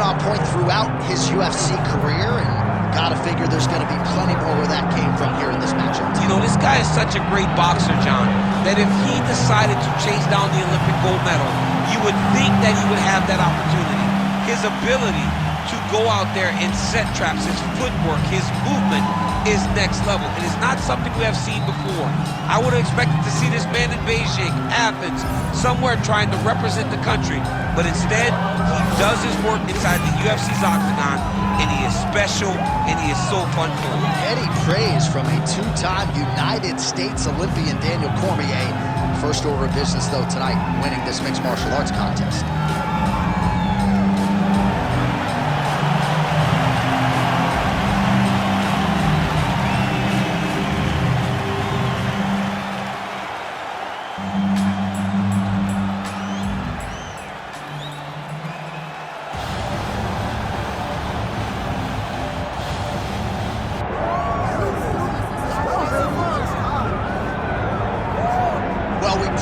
on point throughout his UFC career, and gotta figure there's gonna be plenty more where that came from here in this matchup. You know, this guy is such a great boxer, John, that if he decided to chase down the Olympic gold medal, you would think that he would have that opportunity. His ability to go out there and set traps, his footwork, his movement is next level. It is not something we have seen before. I would have expected to see this man in Beijing, Athens, somewhere trying to represent the country, but instead, he does his work inside the UFC's octagon, and he is special, and he is so fun to him. Heady praise from a two-time United States Olympian, Daniel Cormier. First order of business, though, tonight, winning this mixed martial arts contest.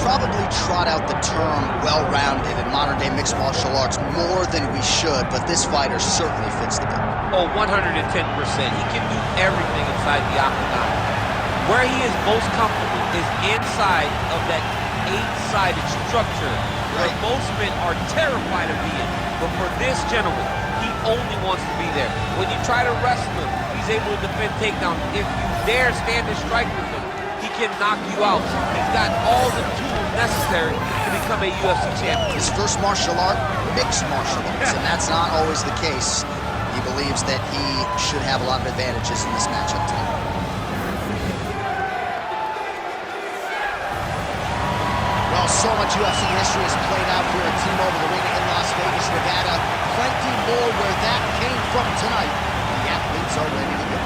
Probably trot out the term well-rounded in modern-day mixed martial arts more than we should, but this fighter certainly fits the bill. Oh, 110%. He can do everything inside the octagon. Where he is most comfortable is inside of that eight-sided structure where most men are terrified of being. But for this gentleman, he only wants to be there. When you try to wrestle him, he's able to defend takedowns. If you dare stand and strike with him, he can knock you out. He's got all the tools necessary to become a UFC champion. His first martial art, mixed martial arts, and that's not always the case. He believes that he should have a lot of advantages in this matchup tonight. Well, so much UFC history has played out here at T-Mobile Arena in Las Vegas, Nevada. Plenty more where that came from tonight. The athletes are ready to go.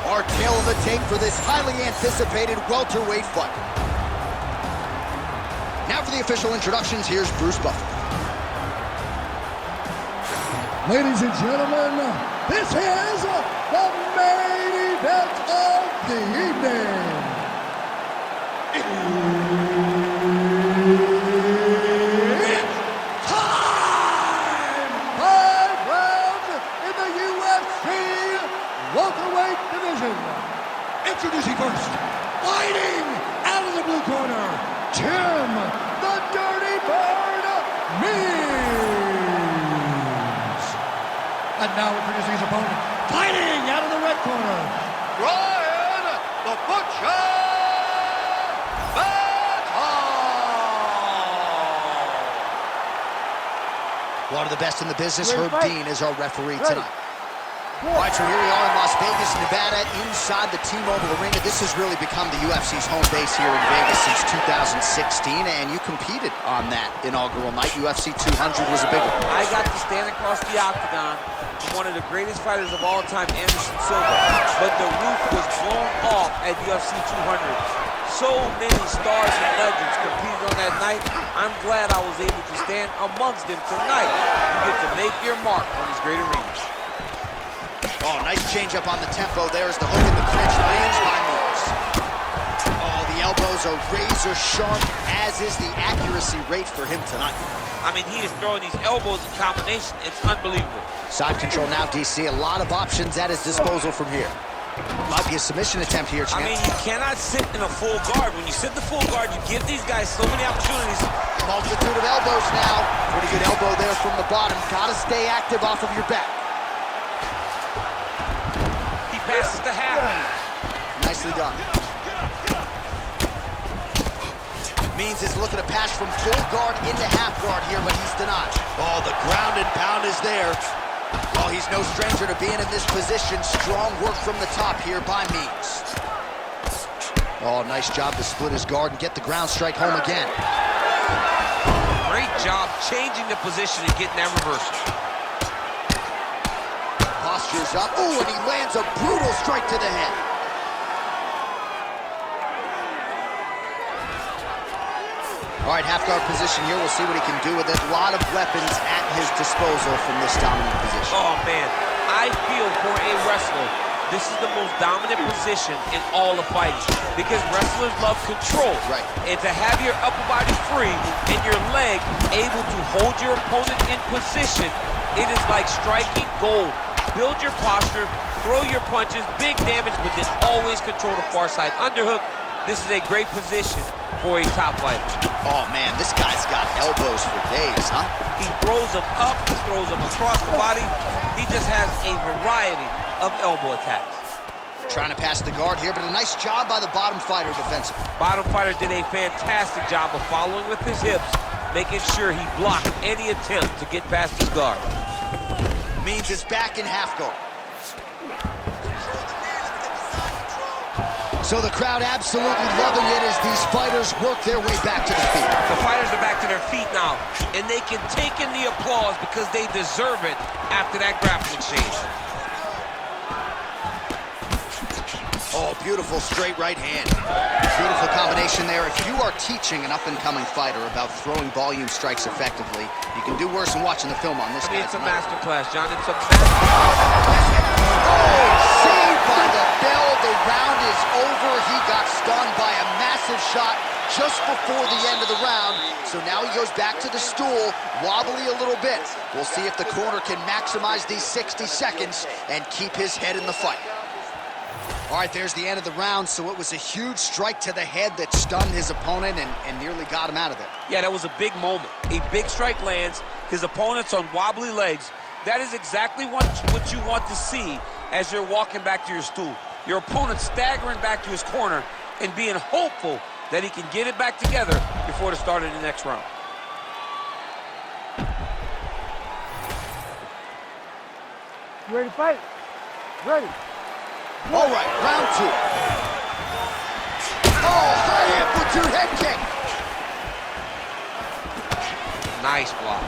Our tale of the tape for this highly anticipated welterweight fight. Now for the official introductions, here's Bruce Buffer. Ladies and gentlemen, this is the main event of the evening. It's time! 5 rounds in the UFC welterweight division. Introducing first, fighting out of the blue corner, Tim the Dirty Bird Means. And now introducing his opponent, fighting out of the red corner, Bryan the Butcher Baton. One of the best in the business, Herb Dean, is our referee tonight. All right, so here we are in Las Vegas, Nevada, inside the T-Mobile Arena. This has really become the UFC's home base here in Vegas since 2016, and you competed on that inaugural night. UFC 200 was a big one. I got to stand across the octagon from one of the greatest fighters of all time, Anderson Silva, but the roof was blown off at UFC 200. So many stars and legends competed on that night. I'm glad I was able to stand amongst them tonight. You get to make your mark on these great arenas. Oh, nice change up on the tempo. There's the hook in the clinch, lands by Means. Oh, the elbows are razor sharp, as is the accuracy rate for him tonight. I mean, he is throwing these elbows in combination. It's unbelievable. Side control now, DC. A lot of options at his disposal from here. Might be a submission attempt here, champ. I mean, you cannot sit in a full guard. When you sit in the full guard, you give these guys so many opportunities. Multitude of elbows now. Pretty good elbow there from the bottom. Gotta stay active off of your back. Passes the half. Nicely done. Means is looking to pass from full guard into half guard here, but he's denied. Oh, the ground and pound is there. Well, he's no stranger to being in this position. Strong work from the top here by Means. Oh, nice job to split his guard and get the ground strike home again. Great job changing the position and getting that reversal. Postures up. Oh, and he lands a brutal strike to the head. All right, half guard position here. We'll see what he can do with it. A lot of weapons at his disposal from this dominant position. Oh, man. I feel for a wrestler this is the most dominant position in all of fighting because wrestlers love control. Right. And to have your upper body free and your leg able to hold your opponent in position, it is like striking gold. Build your posture, throw your punches, big damage, but then always control the far side underhook. This is a great position for a top fighter. Oh, man, this guy's got elbows for days, huh? He throws them up, he throws them across the body. He just has a variety of elbow attacks. Trying to pass the guard here, but a nice job by the bottom fighter defensively. Bottom fighter did a fantastic job of following with his hips, making sure he blocked any attempt to get past his guard. Means it's back in half guard. So the crowd absolutely loving it as these fighters work their way back to the feet. The fighters are back to their feet now, and they can take in the applause because they deserve it after that grappling exchange. Oh, beautiful straight right hand. Beautiful combination there. If you are teaching an up-and-coming fighter about throwing volume strikes effectively, you can do worse than watching the film on this guy. It's a masterclass, John. It's a masterclass. Oh, saved by the bell. The round is over. He got stunned by a massive shot just before the end of the round. So now he goes back to the stool, wobbly a little bit. We'll see if the corner can maximize these 60 seconds and keep his head in the fight. All right, there's the end of the round. So it was a huge strike to the head that stunned his opponent and nearly got him out of there. Yeah, that was a big moment. A big strike lands. His opponent's on wobbly legs. That is exactly what you want to see as you're walking back to your stool. Your opponent staggering back to his corner and being hopeful that he can get it back together before the start of the next round. You ready to fight? Ready. All right, round two. Oh, high amplitude head kick. Nice block.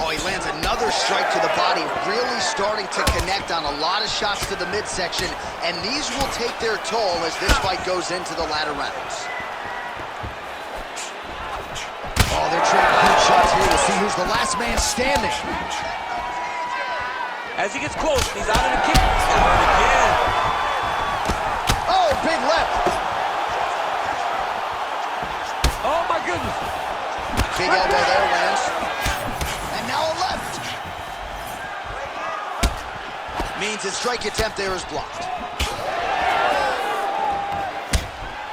Oh, he lands another strike to the body, really starting to connect on a lot of shots to the midsection, and these will take their toll as this fight goes into the latter rounds. Oh, they're trading huge shots here to see who's the last man standing. As he gets close, he's out of the kick. Again. Oh, big left. Oh, my goodness. Big elbow there, lands. And now a left. Means his strike attempt there is blocked.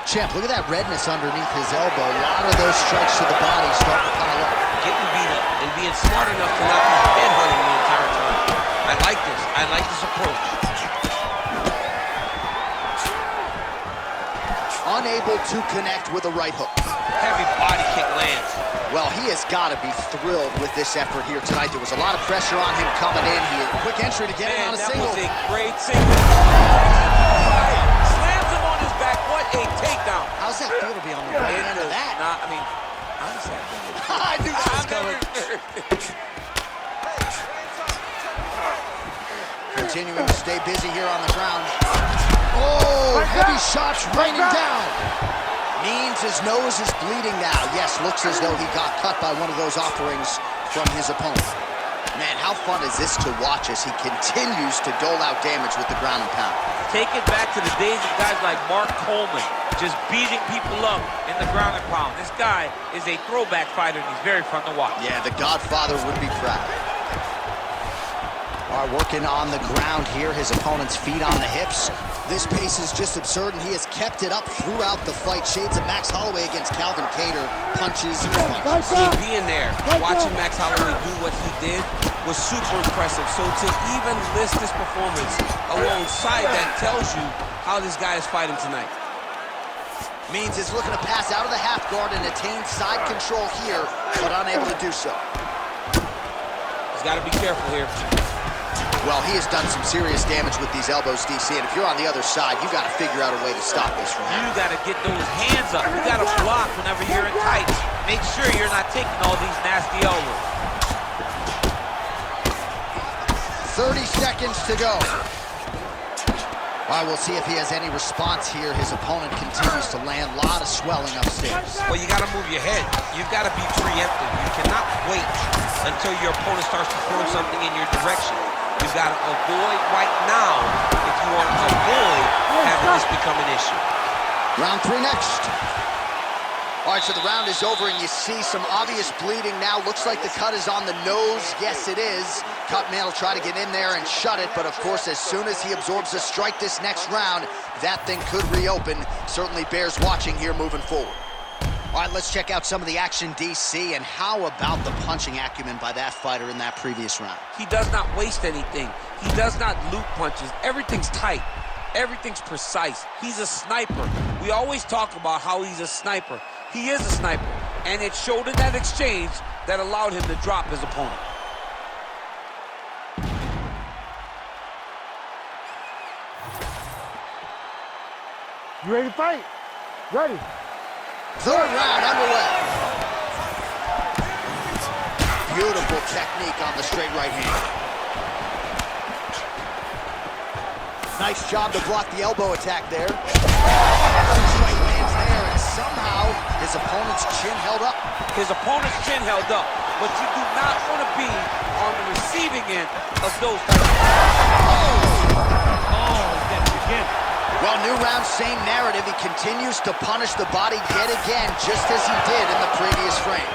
Champ, look at that redness underneath his elbow. A lot of those strikes to the body start to pile up. Getting beat up and being smart enough to not be headhunting the entire time. I like this. I like this approach. Unable to connect with a right hook. Heavy body kick lands. Well, he has got to be thrilled with this effort here tonight. There was a lot of pressure on him coming in. He had a quick entry to get in on a single. That was a great single. Slams him on his back. What a takedown. How's that feel to be on the right end of that? Nah, I mean, honestly, I knew that was coming. Continuing to stay busy here on the ground. Oh, heavy shots raining down. Means his nose is bleeding now. Yes, looks as though he got cut by one of those offerings from his opponent. Man, how fun is this to watch as he continues to dole out damage with the ground and pound? Take it back to the days of guys like Mark Coleman, just beating people up in the ground and pound. This guy is a throwback fighter, and he's very fun to watch. Yeah, the Godfather would be proud. All right, working on the ground here, his opponent's feet on the hips. This pace is just absurd, and he has kept it up throughout the fight. Shades of Max Holloway against Calvin Cater. Punches and punches. Being there, watching Max Holloway do what he did was super impressive. So to even list this performance alongside that tells you how this guy is fighting tonight. Means he's looking to pass out of the half guard and attain side control here, but unable to do so. He's got to be careful here. Well, he has done some serious damage with these elbows, DC, and if you're on the other side, you got to figure out a way to stop this from happening. You got to get those hands up. You got to block whenever you're in tight. Make sure you're not taking all these nasty elbows. 30 seconds to go. All right, we'll see if he has any response here. His opponent continues to land a lot of swelling upstairs. Well, you got to move your head. You've got to be preemptive. You cannot wait until your opponent starts to throw something in your direction. You've got to avoid right now if you want to avoid having this become an issue. Round 3 next. All right, so the round is over, and you see some obvious bleeding now. Looks like the cut is on the nose. Yes, it is. Cutman will try to get in there and shut it, but of course, as soon as he absorbs a strike this next round, that thing could reopen. Certainly bears watching here moving forward. All right, let's check out some of the action, DC, and how about the punching acumen by that fighter in that previous round? He does not waste anything. He does not loop punches. Everything's tight. Everything's precise. He's a sniper. We always talk about how he's a sniper. He is a sniper, and it showed in that exchange that allowed him to drop his opponent. You ready to fight? Ready. Third round underway. Beautiful technique on the straight right hand. Nice job to block the elbow attack there. Strike lands there, and somehow his opponent's chin held up. His opponent's chin held up, but you do not want to be on the receiving end of those types of... Oh, that's again. Well, new round, same narrative. He continues to punish the body yet again, just as he did in the previous frame.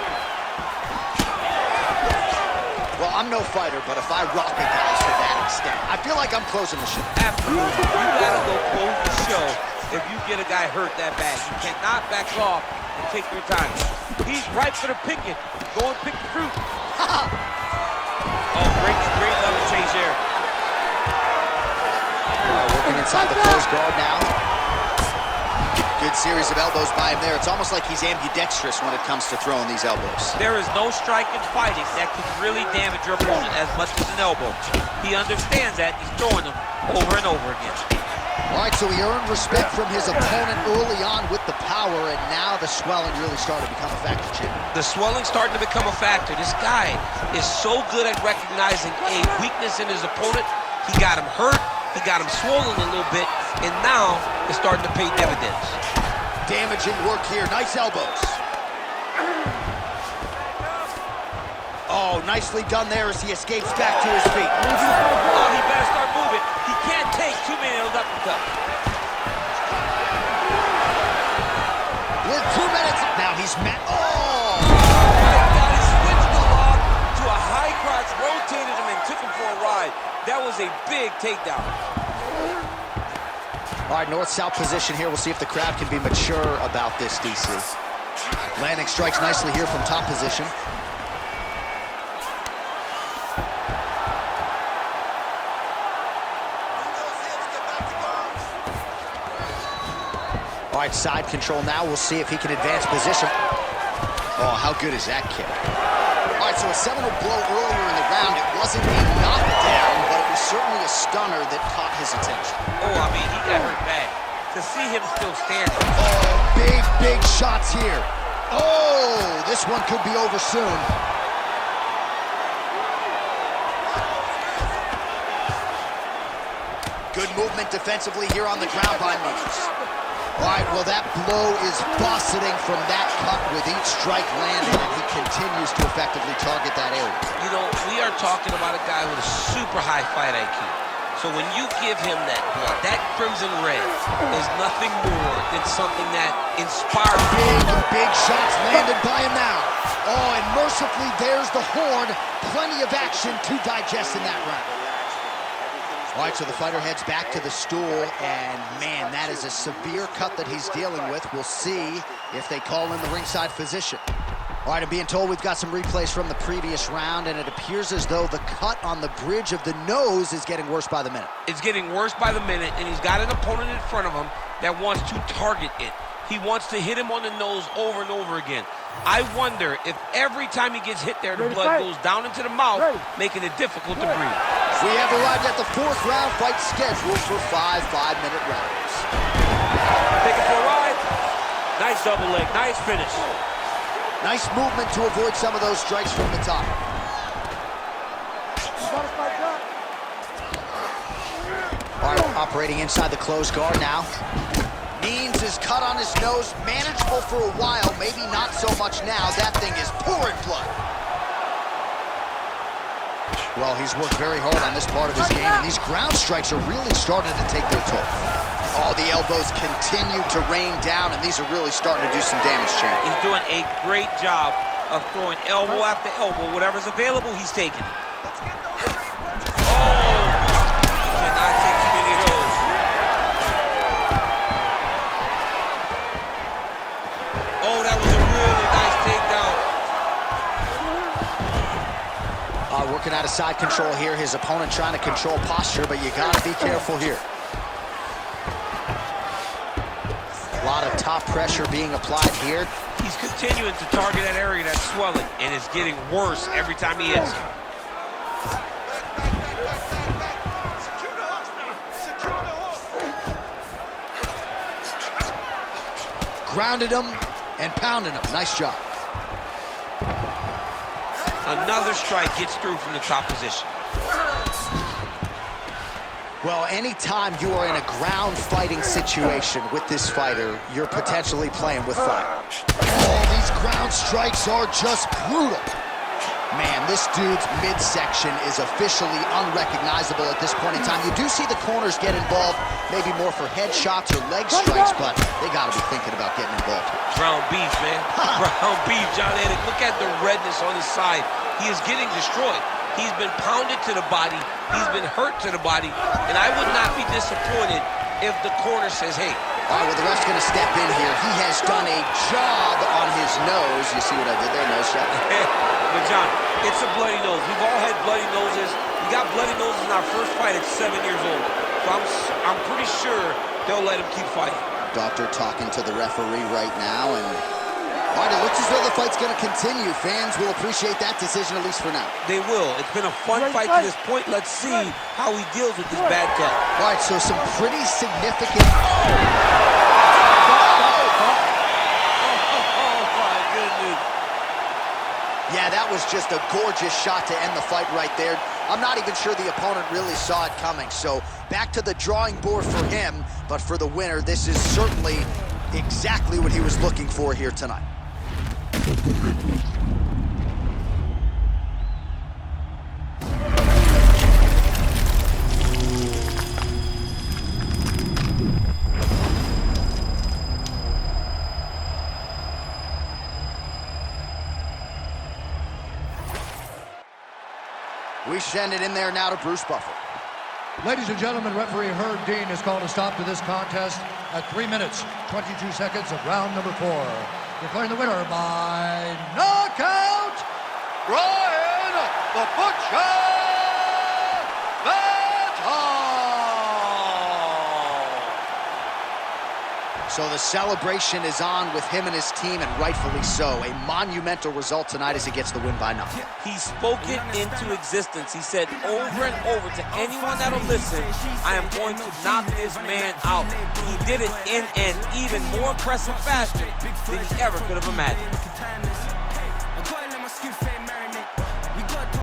Well, I'm no fighter, but if I rock a guy to that extent, I feel like I'm closing the show. Absolutely. You gotta go close the show if you get a guy hurt that bad. You cannot back off and take your time. He's ripe for the picking. Go and pick the fruit. Oh, great level change there. Working inside the closed guard now. Good series of elbows by him there. It's almost like he's ambidextrous when it comes to throwing these elbows. There is no strike in fighting that can really damage your opponent as much as an elbow. He understands that. He's throwing them over and over again. All right, so he earned respect from his opponent early on with the power, and now the swelling really started to become a factor, Jim. The swelling's starting to become a factor. This guy is so good at recognizing a weakness in his opponent. He got him hurt. He got him swollen a little bit, and now it's starting to pay dividends. Damaging work here. Nice elbows. Oh, nicely done there as he escapes back to his feet. Oh, he better start moving. He can't take too many of those uppercuts. With 2 minutes, now he's met. Oh! My God, he switched the lock to a high crotch, rotated him, and took him for a ride. That was a big takedown. All right, north-south position here. We'll see if the crowd can be mature about this, DC. Landing strikes nicely here from top position. All right, side control now. We'll see if he can advance position. Oh, how good is that kick? All right, so a seminal blow earlier in the round. It wasn't a knockdown, but it was certainly a stunner that caught his attention. Oh, I mean, he got hurt bad. To see him still standing. Oh, big shots here. Oh, this one could be over soon. Good movement defensively here on the ground by Moose. All right, well, that blow is buffeting from that cut with each strike landing, and he continues to effectively target that area. You know, we are talking about a guy with a super high fight IQ. So when you give him that blood, that crimson red is nothing more than something that inspires. Big shots landed by him now. Oh, and mercifully, there's the horn. Plenty of action to digest in that round. All right, so the fighter heads back to the stool, and man, that is a severe cut that he's dealing with. We'll see if they call in the ringside physician. All right, I'm being told we've got some replays from the previous round, and it appears as though the cut on the bridge of the nose is getting worse by the minute. It's getting worse by the minute, and he's got an opponent in front of him that wants to target it. He wants to hit him on the nose over and over again. I wonder if every time he gets hit there, the blood goes down into the mouth, making it difficult to breathe. We have arrived at the 4th round fight scheduled for 5 5-minute rounds. Take it for a ride. Nice double leg, nice finish. Nice movement to avoid some of those strikes from the top. All right, operating inside the closed guard now. Means is cut on his nose, manageable for a while, maybe not so much now. That thing is pouring blood. Well, he's worked very hard on this part of his game, and these ground strikes are really starting to take their toll. Oh, the elbows continue to rain down, and these are really starting to do some damage, champ. He's doing a great job of throwing elbow after elbow. Whatever's available, he's taking. Oh! Cannot take too many of those. Oh, that was a really nice takedown. Working out of side control here. His opponent trying to control posture, but you got to be careful here. A lot of top pressure being applied here. He's continuing to target that area that's swelling, and it's getting worse every time he hits. Grounded him and pounded him. Nice job. Another strike gets through from the top position. Well, anytime you are in a ground fighting situation with this fighter, you're potentially playing with fire. Oh, these ground strikes are just brutal. Man, this dude's midsection is officially unrecognizable at this point in time. You do see the corners get involved, maybe more for headshots or leg strikes, but they got to be thinking about getting involved. Ground beef, man. Ground beef, John Eddick. Look at the redness on his side. He is getting destroyed. He's been pounded to the body. He's been hurt to the body. And I would not be disappointed if the corner says, hey. All right, well, the ref's going to step in here. He has done a job on his nose. You see what I did there? Nose shot. But, John, it's a bloody nose. We've all had bloody noses. We got bloody noses in our first fight at 7 years old. So I'm pretty sure they'll let him keep fighting. Doctor talking to the referee right now, and all right, it looks as though the fight's going to continue. Fans will appreciate that decision, at least for now. They will. It's been a fun fight to this point. Let's see how he deals with this bad cut. All right, so some pretty significant... Yeah, that was just a gorgeous shot to end the fight right there. I'm not even sure the opponent really saw it coming. So back to the drawing board for him, but for the winner, this is certainly exactly what he was looking for here tonight. We send it in there now to Bruce Buffer. Ladies and gentlemen, referee Herb Dean has called a stop to this contest at 3 minutes, 22 seconds of round number 4. Declaring the winner by knockout, Bryan the Butcher Battle! So the celebration is on with him and his team, and rightfully so. A monumental result tonight as he gets the win by knockout. He spoke it into existence. He said over and over to anyone that'll listen, I am going to knock this man out. He did it in an even more impressive fashion than he ever could have imagined.